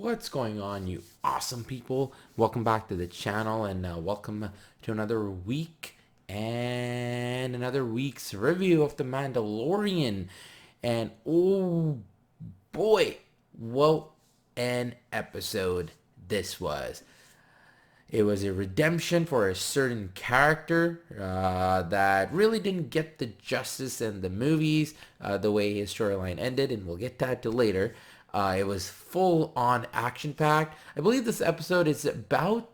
What's going on, you awesome people? Welcome back to the channel, and welcome to another week and another week's review of the Mandalorian. And oh boy, what an episode this was. It was a redemption for a certain character that really didn't get the justice in the movies, the way his storyline ended, and we'll get that to later. It was full on action packed. I believe this episode is about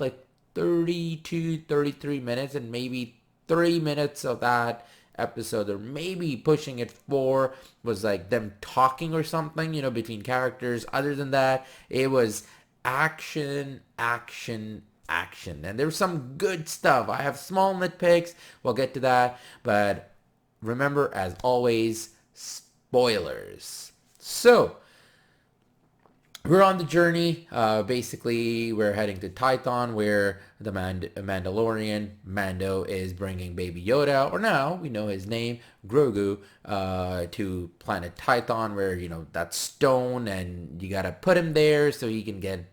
like 32, 33 minutes, and maybe 3 minutes of that episode, or maybe pushing it 4, was like them talking or something, between characters. Other than that, it was action, action, action. And there's some good stuff. I have small nitpicks. We'll get to that. But remember, as always, spoilers. So, we're on the journey. Basically, we're heading to Tython, where the Mandalorian, Mando, is bringing Baby Yoda, or now we know his name, Grogu, to planet Tython, where, that stone, and you gotta put him there so he can get,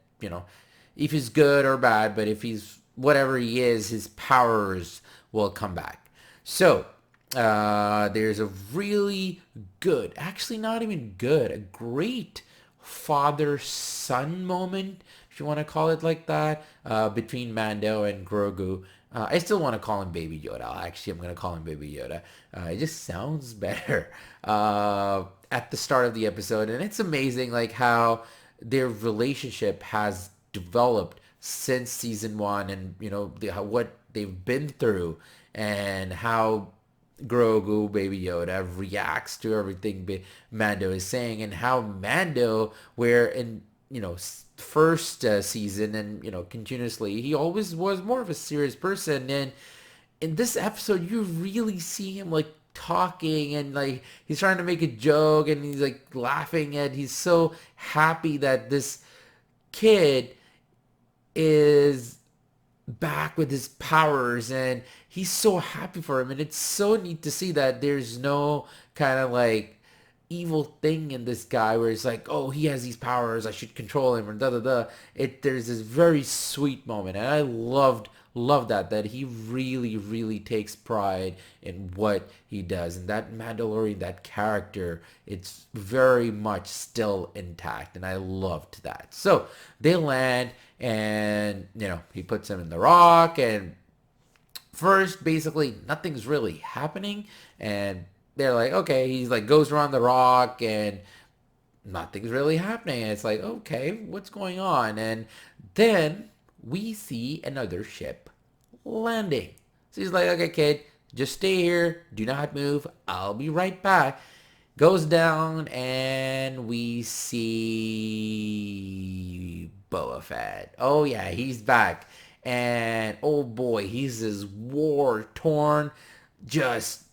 if he's good or bad, but if he's whatever he is, his powers will come back. So, there's a really good, actually not even good, a great father-son moment, if you want to call it like that, between Mando and Grogu. I still want to call him Baby Yoda. I'm going to call him Baby Yoda. It just sounds better at the start of the episode. And it's amazing like how their relationship has developed since season 1, and, what they've been through, and how Grogu, Baby Yoda, reacts to everything Mando is saying, and how Mando, where in, first season and, continuously, he always was more of a serious person. And in this episode, you really see him like talking, and like he's trying to make a joke, and he's like laughing, and he's so happy that this kid is back with his powers, and he's so happy for him. And it's so neat to see that there's no kind of like evil thing in this guy where it's like, oh, he has these powers, I should control him, or da da da. There's this very sweet moment, and I loved that he really takes pride in what he does. And that Mandalorian, that character, it's very much still intact, and I loved that. So they land, and he puts him in the rock, and first basically nothing's really happening, and they're like, okay, he's like goes around the rock, and nothing's really happening, and it's like, okay, what's going on? And then we see another ship landing. So he's like, okay, kid, just stay here, do not move, I'll be right back. Goes down, and we see Boba Fett. Oh yeah, he's back. And oh boy, he's this war-torn, just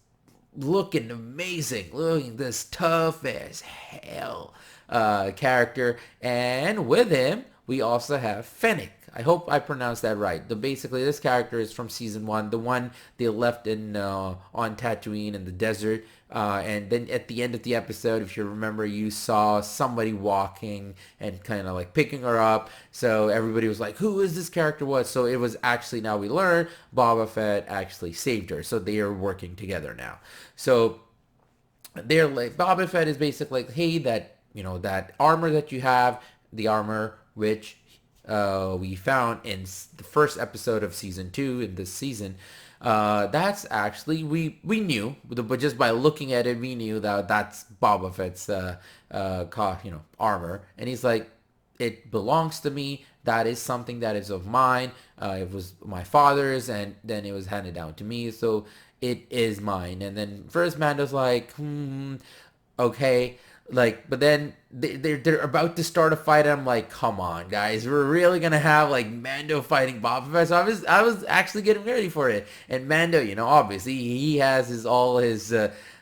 looking amazing, looking this tough as hell character. And with him, we also have Fennec. I hope I pronounced that right. Basically, this character is from season 1, the one they left in on Tatooine in the desert. And then at the end of the episode, if you remember, you saw somebody walking and kind of like picking her up. So everybody was like, who is this character? So it was actually, now we learn, Boba Fett actually saved her. So they are working together now. So they're like, Boba Fett is basically like, hey, that armor that you have, the armor which we found in the first episode of season 2 in this season, that's actually, we knew, but just by looking at it, we knew that that's Boba Fett's armor. And he's like, it belongs to me. That is something that is of mine. It was my father's, and then it was handed down to me, so it is mine. And then first Mando's like, okay. Like, but then they're about to start a fight, and I'm like, come on, guys, we're really gonna have like Mando fighting Boba Fett? So I was actually getting ready for it. And Mando, obviously he has all his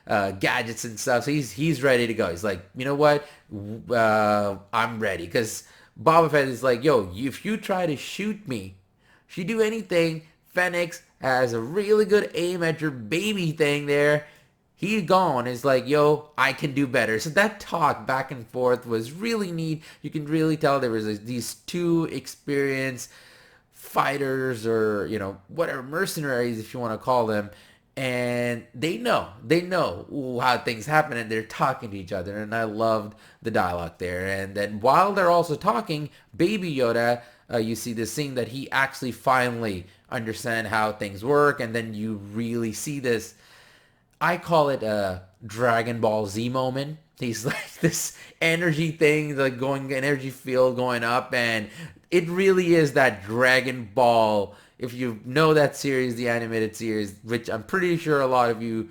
gadgets and stuff, so he's ready to go. He's like, you know what, I'm ready, because Boba Fett is like, yo, if you try to shoot me, if you do anything, Fennec has a really good aim at your baby thing there. He gone is like, yo, I can do better. So that talk back and forth was really neat. You can really tell there was these two experienced fighters, or whatever, mercenaries if you want to call them, and they know how things happen, and they're talking to each other, and I loved the dialogue there. And then while they're also talking, Baby Yoda, you see this scene that he actually finally understand how things work, and then you really see this, I call it a Dragon Ball Z moment. He's like this energy thing, the going energy field going up, and it really is that Dragon Ball. If you know that series, the animated series, which I'm pretty sure a lot of you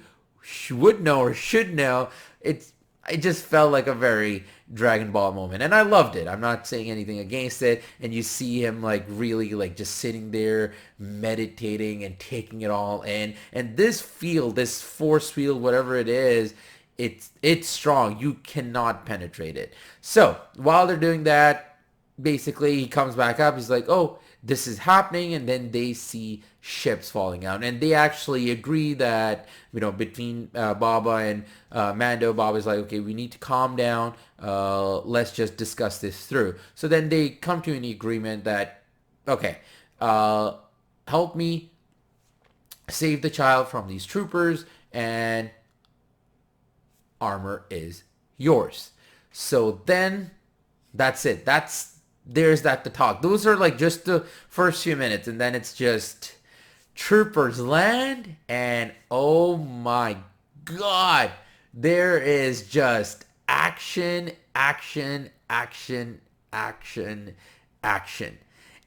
would know or should know, it just felt like a very Dragon Ball moment, and I loved it. I'm not saying anything against it. And you see him like really like just sitting there meditating and taking it all in. And this field, this force field, whatever it is, it's strong. You cannot penetrate it. So while they're doing that, basically he comes back up. He's like, oh, this is happening, and then they see ships falling out, and they actually agree that between Baba and Mando, Baba's like, okay, we need to calm down, let's just discuss this through. So then they come to an agreement that, okay, help me save the child from these troopers, and armor is yours. So then that's it. There's that to talk. Those are like just the first few minutes, and then it's just troopers land, and oh my god, there is just action, action, action, action, action.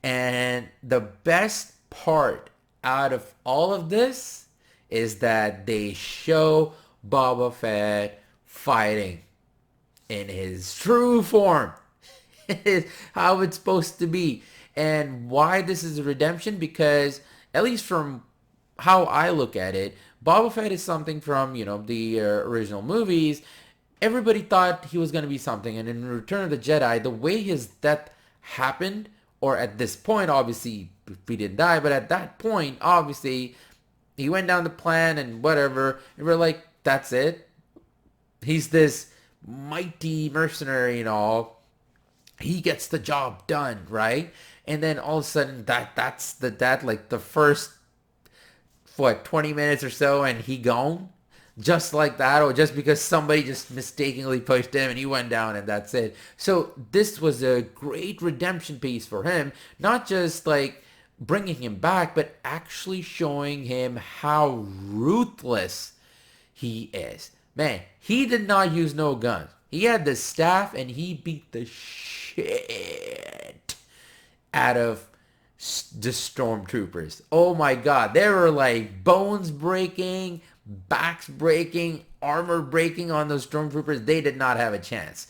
And the best part out of all of this is that they show Boba Fett fighting in his true form. Is how it's supposed to be. And why this is a redemption? Because at least from how I look at it, Boba Fett is something from the original movies. Everybody thought he was going to be something, and in Return of the Jedi, the way his death happened, or at this point, obviously he didn't die, but at that point, obviously he went down the plan and whatever, and we're like, that's it. He's this mighty mercenary and all. He gets the job done, right? And then all of a sudden that's like the first 20 minutes or so, and he gone just like that, or just because somebody just mistakenly pushed him and he went down, and that's it. So this was a great redemption piece for him, not just like bringing him back, but actually showing him how ruthless he is. Man, he did not use no guns. He had the staff, and he beat the shit out of the stormtroopers. Oh my god, there were like bones breaking, backs breaking, armor breaking on those stormtroopers. They did not have a chance.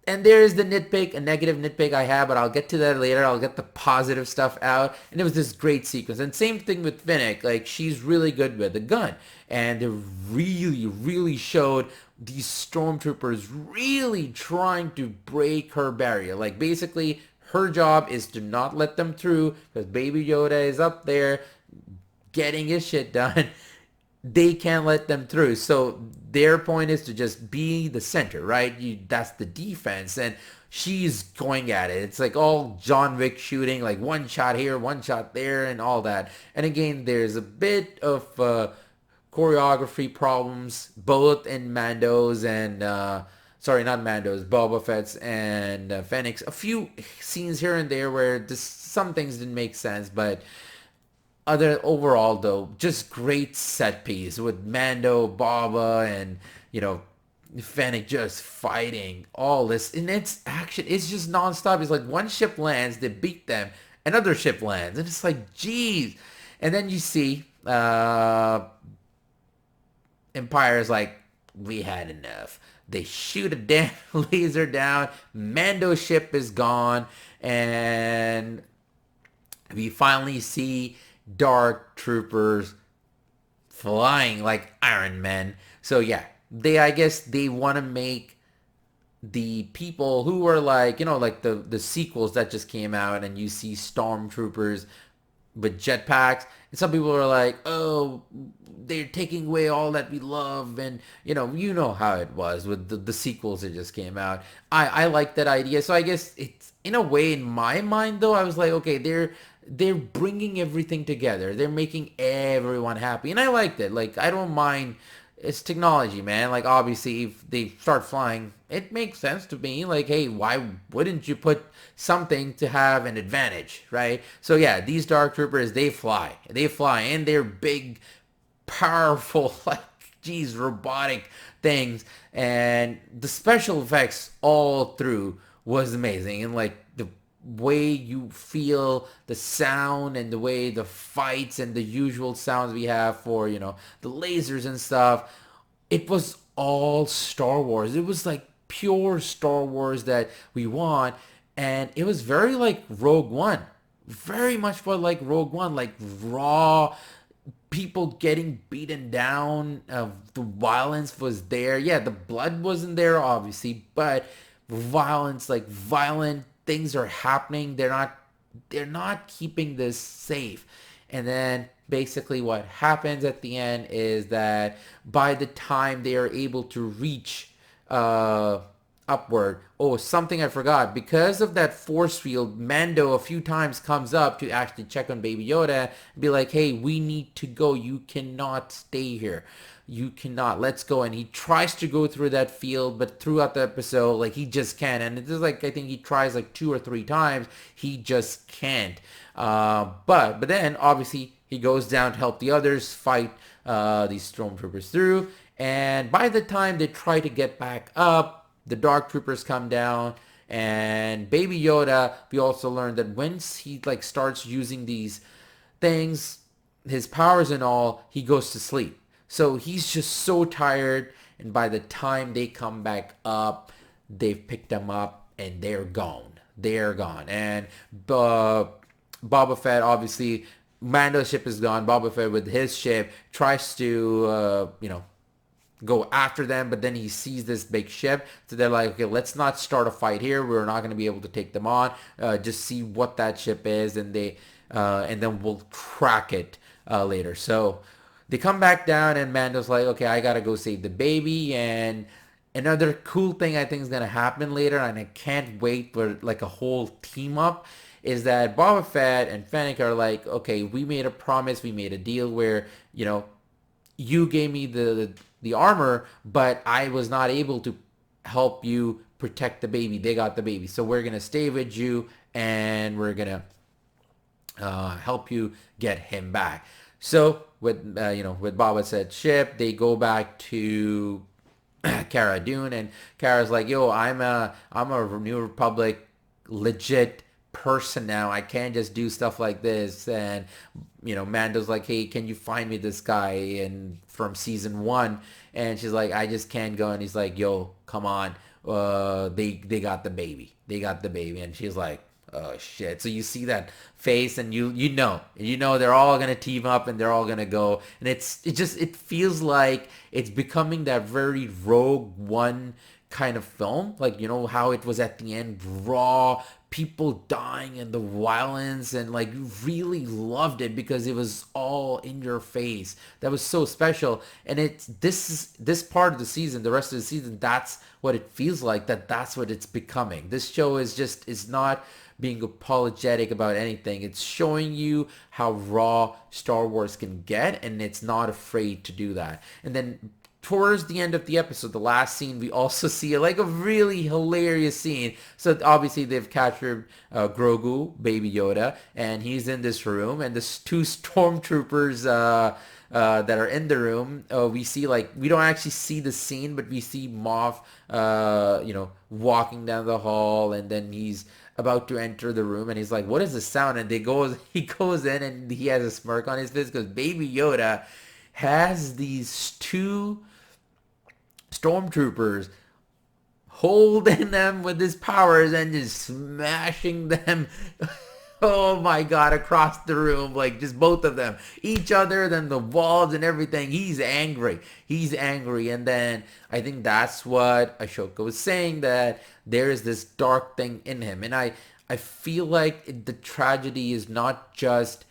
And there's the nitpick, a negative nitpick I have, but I'll get to that later. I'll get the positive stuff out. And it was this great sequence. And same thing with Finnick. Like, she's really good with the gun. And it really, really showed these stormtroopers really trying to break her barrier. Like, basically, her job is to not let them through, because Baby Yoda is up there getting his shit done. They can't let them through. So their point is to just be the center, right? That's the defense. And she's going at it. It's like all John Wick shooting, like one shot here, one shot there, and all that. And again, there's a bit of choreography problems, both in Mando's and, sorry, not Mando's, Boba Fett's and Fennec's. A few scenes here and there where some things didn't make sense, but overall though, just great set piece with Mando, Boba, and Fennec just fighting all this, and it's action. It's just nonstop. It's like one ship lands, they beat them, another ship lands, and it's like, geez. And then you see Empire is like, we had enough. They shoot a damn laser down. Mando's ship is gone, and we finally see dark troopers flying like Iron Men. So yeah, I guess they want to make the people who are like, like the sequels that just came out, and you see stormtroopers with jetpacks. And some people are like, oh, they're taking away all that we love. And, you know how it was with the sequels that just came out. I like that idea. So I guess it's, in a way, in my mind, though, I was like, okay, they're bringing everything together. They're making everyone happy. And I liked it. Like, I don't mind. It's technology, man. Like, obviously, if they start flying, it makes sense to me. Like, hey, why wouldn't you put something to have an advantage, right? So yeah, these Dark Troopers, they fly. They fly, and they're big, powerful, like, geez, robotic things. And the special effects all through was amazing. And, like, the way you feel the sound and the way the fights and the usual sounds we have for, the lasers and stuff, it was all Star Wars. It was like pure Star Wars that we want. And it was very like Rogue One. Very much what like Rogue One, like raw people getting beaten down. The violence was there. Yeah, the blood wasn't there, obviously, but violence, like violent things are happening. They're not keeping this safe. And then basically what happens at the end is that by the time they are able to reach upward. Oh, something I forgot. Because of that force field, Mando a few times comes up to actually check on Baby Yoda and be like, hey, we need to go. You cannot stay here. You cannot. Let's go. And he tries to go through that field, but throughout the episode, like, he just can't. And it's like, I think he tries like 2 or 3 times. He just can't. But then, obviously, he goes down to help the others fight these stormtroopers through. And by the time they try to get back up, the Dark Troopers come down, and Baby Yoda, we also learned that once he like starts using these things, his powers and all, he goes to sleep. So he's just so tired, and by the time they come back up, they've picked them up, and they're gone. They're gone. And Boba Fett, obviously, Mando's ship is gone. Boba Fett with his ship tries to, go after them, but then he sees this big ship, so they're like, okay, let's not start a fight here. We're not going to be able to take them on. Just see what that ship is, and then we'll track it later. So they come back down, and Mando's like, okay, I gotta go save the baby. And another cool thing I think is gonna happen later, and I can't wait for like a whole team up, is that Boba Fett and Fennec are like, okay, we made a promise, we made a deal where, you gave me the armor, but I was not able to help you protect the baby. They got the baby. So we're going to stay with you, and we're going to help you get him back. So with Boba Fett's ship, they go back to Cara Dune, and Kara's like, yo, I'm a New Republic legit person now. I can't just do stuff like this. And Mando's like, hey, can you find me this guy and from season 1? And she's like, I just can't go. And he's like, yo, come on. They got the baby. They got the baby. And she's like, oh shit. So you see that face, and you know they're all gonna team up, and they're all gonna go. And it feels like it's becoming that very Rogue One kind of film, like, how it was at the end, raw, people dying and the violence, and like, really loved it because it was all in your face. That was so special. And it's this part of the season, the rest of the season, that's what it feels like, that's what it's becoming. This show is not being apologetic about anything. It's showing you how raw Star Wars can get, and it's not afraid to do that. And then towards the end of the episode, the last scene, we also see like a really hilarious scene. So obviously they've captured Grogu, Baby Yoda, and he's in this room, and there's 2 stormtroopers that are in the room. We see, like, we don't actually see the scene, but we see Moff, walking down the hall, and then he's about to enter the room, and he's like, what is the sound? And he goes in, and he has a smirk on his face because Baby Yoda has these 2 stormtroopers holding them with his powers and just smashing them oh my god, across the room, like just both of them, each other, then the walls and everything. He's angry. And then I think that's what Ashoka was saying, that there is this dark thing in him. And I feel like the tragedy is not just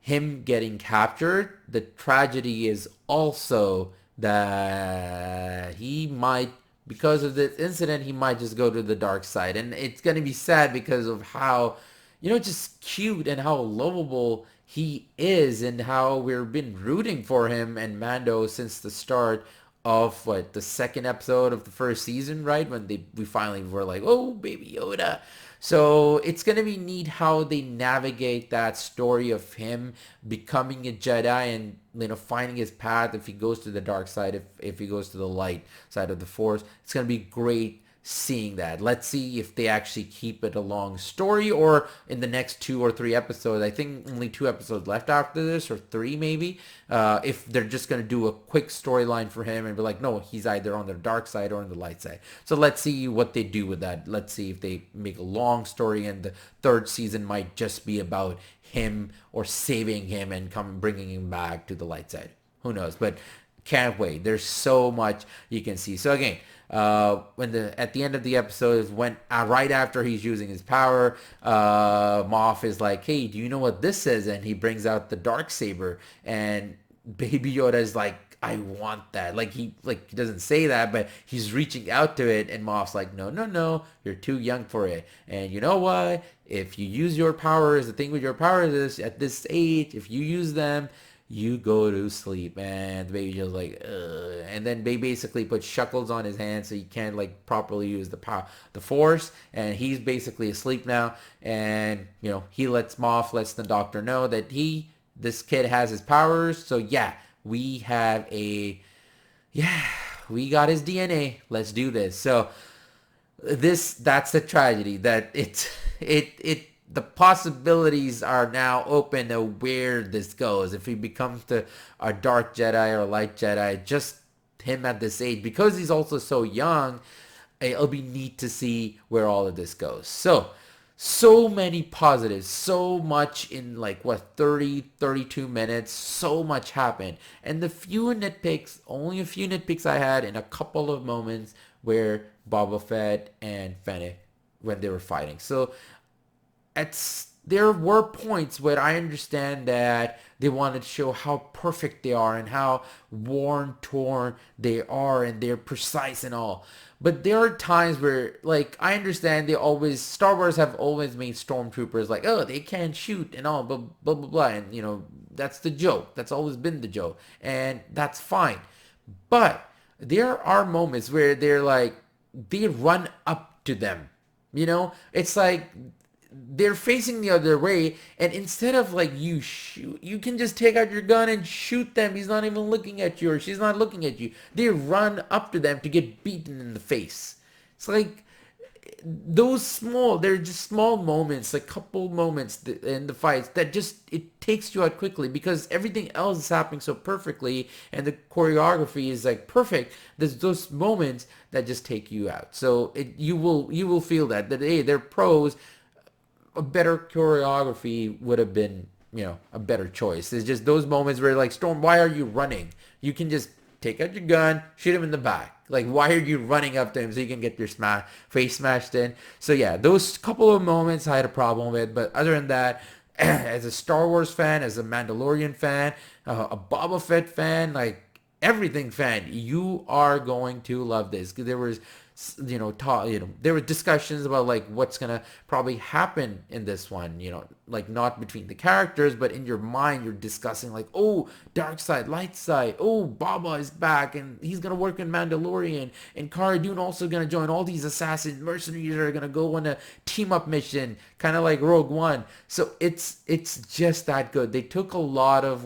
him getting captured, the tragedy is also that he might, because of this incident, he might just go to the dark side. And it's going to be sad because of how, just cute and how lovable he is and how we've been rooting for him and Mando since the start of the second episode of the first season, right? When we finally were like, oh, baby Yoda. So it's going to be neat how they navigate that story of him becoming a Jedi and, finding his path if he goes to the dark side, if he goes to the light side of the Force. It's going to be great seeing that. Let's see if they actually keep it a long story or in the next 2 or 3 episodes. I think only 2 episodes left after this, or 3 maybe. If they're just going to do a quick storyline for him and be like, no, he's either on the dark side or on the light side. So let's see what they do with that. Let's see if they make a long story and the 3rd season might just be about him or saving him and bringing him back to the light side. Who knows? But can't wait. There's so much you can see. So again, at the end of the episode is when right after he's using his power, Moff is like, hey, do you know what this is? And he brings out the Darksaber, and Baby Yoda is like, I want that. He doesn't say that, but he's reaching out to it, and Moff's like, no, you're too young for it. And you know what? If you use your powers, the thing with your powers is at this age, if you use them, you go to sleep. And the baby just like, ugh. And then they basically put shackles on his hands so he can't properly use the Force, and he's basically asleep now. And he lets the doctor know that this kid has his powers. So yeah, we got his DNA. Let's do this. So that's the tragedy, that the possibilities are now open to where this goes. If he becomes a dark Jedi or a light Jedi, just him at this age, because he's also so young, it'll be neat to see where all of this goes. So many positives, so much in 32 minutes, so much happened. And only a few nitpicks I had in a couple of moments where Boba Fett and Fennec, when they were fighting. So there were points where I understand that they wanted to show how perfect they are and how worn, torn they are, and they're precise and all. But there are times where, I understand Star Wars have always made stormtroopers oh, they can't shoot and all, blah, blah, blah, blah. And, that's the joke. That's always been the joke. And that's fine. But there are moments where they run up to them. It's they're facing the other way, and instead of you shoot, you can just take out your gun and shoot them. He's not even looking at you, or she's not looking at you. They run up to them to get beaten in the face. It's they're just small moments, couple moments in the fights that it takes you out quickly, because everything else is happening so perfectly and the choreography is perfect. There's those moments that just take you out. So you will feel that hey, they're pros. A better choreography would have been, a better choice. It's just those moments where Storm, why are you running? You can just take out your gun, shoot him in the back. Why are you running up to him so you can get your face smashed in? So yeah, those couple of moments I had a problem with. But other than that, as a Star Wars fan, as a Mandalorian fan, a Boba Fett fan, everything fan, you are going to love this. There was there were discussions about what's gonna probably happen in this one, not between the characters, but in your mind you're discussing oh, dark side, light side, oh, Baba is back and he's gonna work in Mandalorian, and Cara Dune also gonna join. All these assassins, mercenaries are gonna go on a team up mission, kind of like Rogue One. So it's just that good. They took a lot of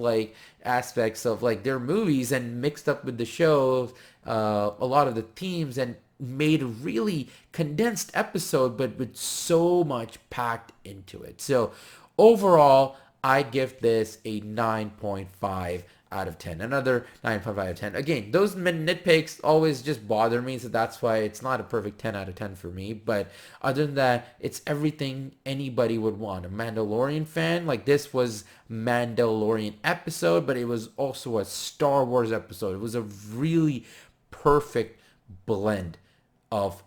aspects of their movies and mixed up with the shows, a lot of the themes, and made a really condensed episode, but with so much packed into it. So overall, I give this a 9.5 out of 10. Another 9.5 out of 10. Again, those nitpicks always just bother me, so that's why it's not a perfect 10 out of 10 for me. But other than that, it's everything anybody would want. A Mandalorian fan, this was Mandalorian episode, but it was also a Star Wars episode. It was a really perfect blend of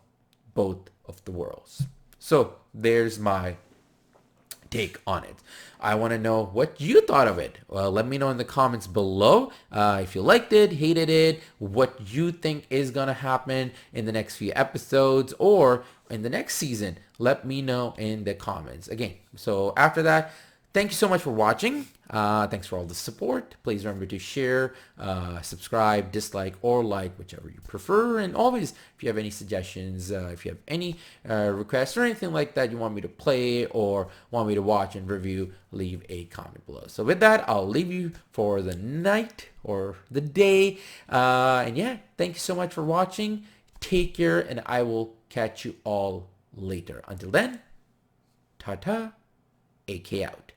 both of the worlds. So there's my take on it. I want to know what you thought of it. Well, let me know in the comments below if you liked it, hated it, what you think is going to happen in the next few episodes or in the next season. Let me know in the comments. Again, so after that, thank you so much for watching. Thanks for all the support. Please remember to share, subscribe, dislike, or like, whichever you prefer. And always, if you have any suggestions, if you have any requests or anything like that you want me to play or want me to watch and review, leave a comment below. So with that, I'll leave you for the night or the day. And yeah, thank you so much for watching. Take care, and I will catch you all later. Until then, ta-ta, AK out.